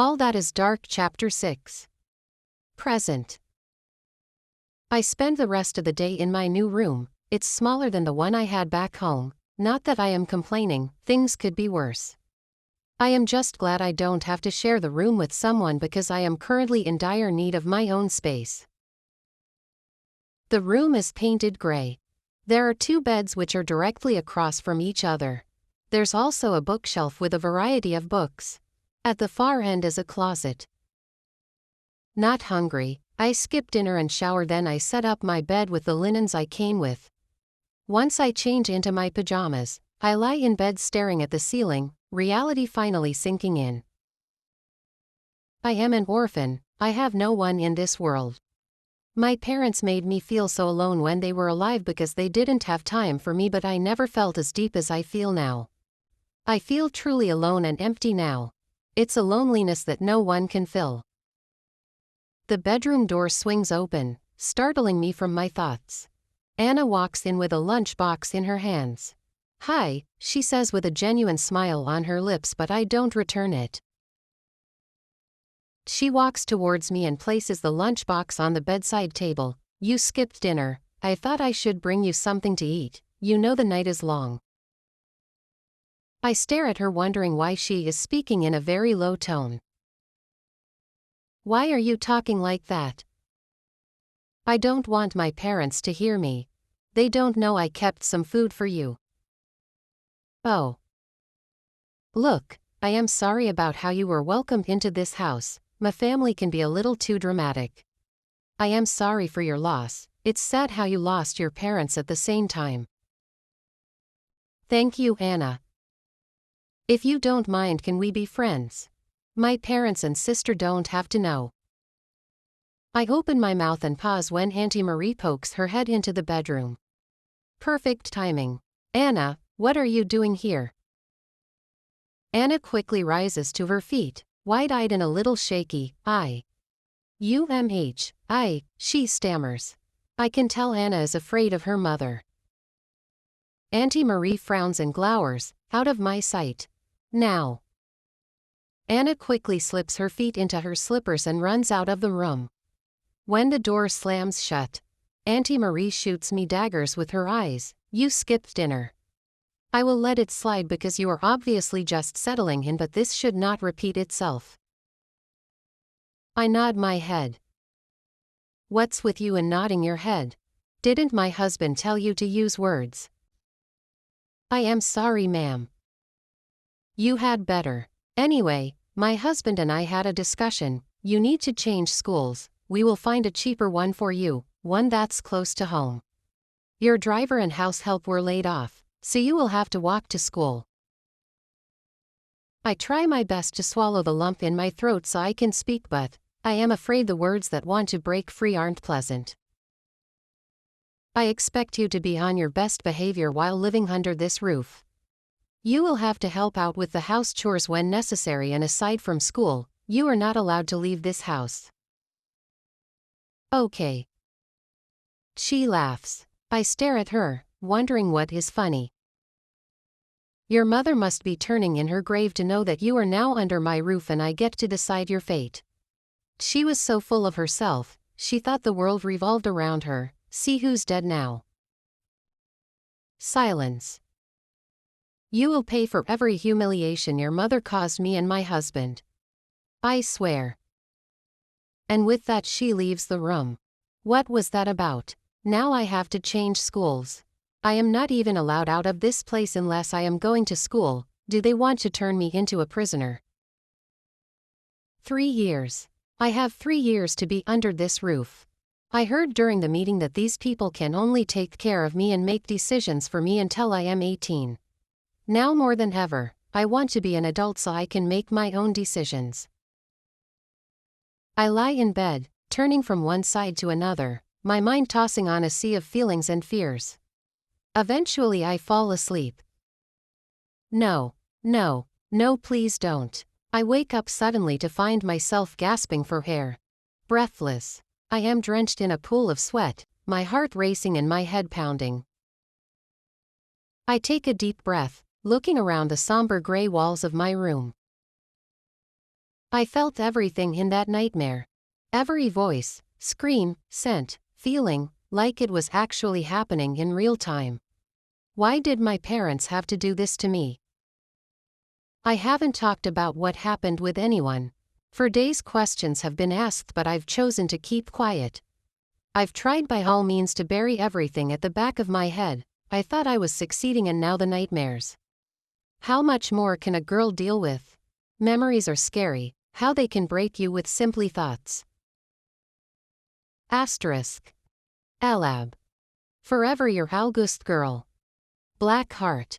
All That Is Dark Chapter 6. Present. I spend the rest of the day in my new room. It's smaller than the one I had back home. Not that I am complaining, things could be worse. I am just glad I don't have to share the room with someone because I am currently in dire need of my own space. The room is painted gray. There are 2 beds which are directly across from each other. There's also a bookshelf with a variety of books. At the far end is a closet. Not hungry, I skip dinner and shower, then I set up my bed with the linens I came with. Once I change into my pajamas, I lie in bed staring at the ceiling, reality finally sinking in. I am an orphan, I have no one in this world. My parents made me feel so alone when they were alive because they didn't have time for me, but I never felt as deep as I feel now. I feel truly alone and empty now. It's a loneliness that no one can fill. The bedroom door swings open, startling me from my thoughts. Anna walks in with a lunchbox in her hands. "Hi," she says with a genuine smile on her lips, but I don't return it. She walks towards me and places the lunchbox on the bedside table. "You skipped dinner. I thought I should bring you something to eat. You know the night is long." I stare at her, wondering why she is speaking in a very low tone. "Why are you talking like that?" "I don't want my parents to hear me. They don't know I kept some food for you." "Oh. Look, I am sorry about how you were welcomed into this house. My family can be a little too dramatic. I am sorry for your loss. It's sad how you lost your parents at the same time." "Thank you, Anna. If you don't mind, can we be friends? My parents and sister don't have to know." I open my mouth and pause when Auntie Marie pokes her head into the bedroom. Perfect timing. "Anna, what are you doing here?" Anna quickly rises to her feet, wide-eyed and a little shaky. She stammers. I can tell Anna is afraid of her mother. Auntie Marie frowns and glowers. "Out of my sight. Now." Anna quickly slips her feet into her slippers and runs out of the room. When the door slams shut, Auntie Marie shoots me daggers with her eyes. "You skipped dinner. I will let it slide because you are obviously just settling in, but this should not repeat itself." I nod my head. "What's with you and nodding your head? Didn't my husband tell you to use words?" "I am sorry, ma'am." "You had better. Anyway, my husband and I had a discussion. You need to change schools. We will find a cheaper one for you, one that's close to home. Your driver and house help were laid off, so you will have to walk to school." I try my best to swallow the lump in my throat so I can speak, but I am afraid the words that want to break free aren't pleasant. "I expect you to be on your best behavior while living under this roof. You will have to help out with the house chores when necessary, and aside from school, you are not allowed to leave this house." "Okay." She laughs. I stare at her, wondering what is funny. "Your mother must be turning in her grave to know that you are now under my roof and I get to decide your fate. She was so full of herself, she thought the world revolved around her. See who's dead now." Silence. "You will pay for every humiliation your mother caused me and my husband. I swear." And with that she leaves the room. What was that about? Now I have to change schools. I am not even allowed out of this place unless I am going to school. Do they want to turn me into a prisoner? 3 years. I have 3 years to be under this roof. I heard during the meeting that these people can only take care of me and make decisions for me until I am 18. Now more than ever, I want to be an adult so I can make my own decisions. I lie in bed, turning from one side to another, my mind tossing on a sea of feelings and fears. Eventually I fall asleep. No, please don't. I wake up suddenly to find myself gasping for air. Breathless. I am drenched in a pool of sweat, my heart racing and my head pounding. I take a deep breath, looking around the somber gray walls of my room. I felt everything in that nightmare. Every voice, scream, scent, feeling, like it was actually happening in real time. Why did my parents have to do this to me? I haven't talked about what happened with anyone. For days questions have been asked, but I've chosen to keep quiet. I've tried by all means to bury everything at the back of my head. I thought I was succeeding, and now the nightmares. How much more can a girl deal with? Memories are scary, how they can break you with simply thoughts. Asterisk. Elab. Forever your August girl. Black Heart.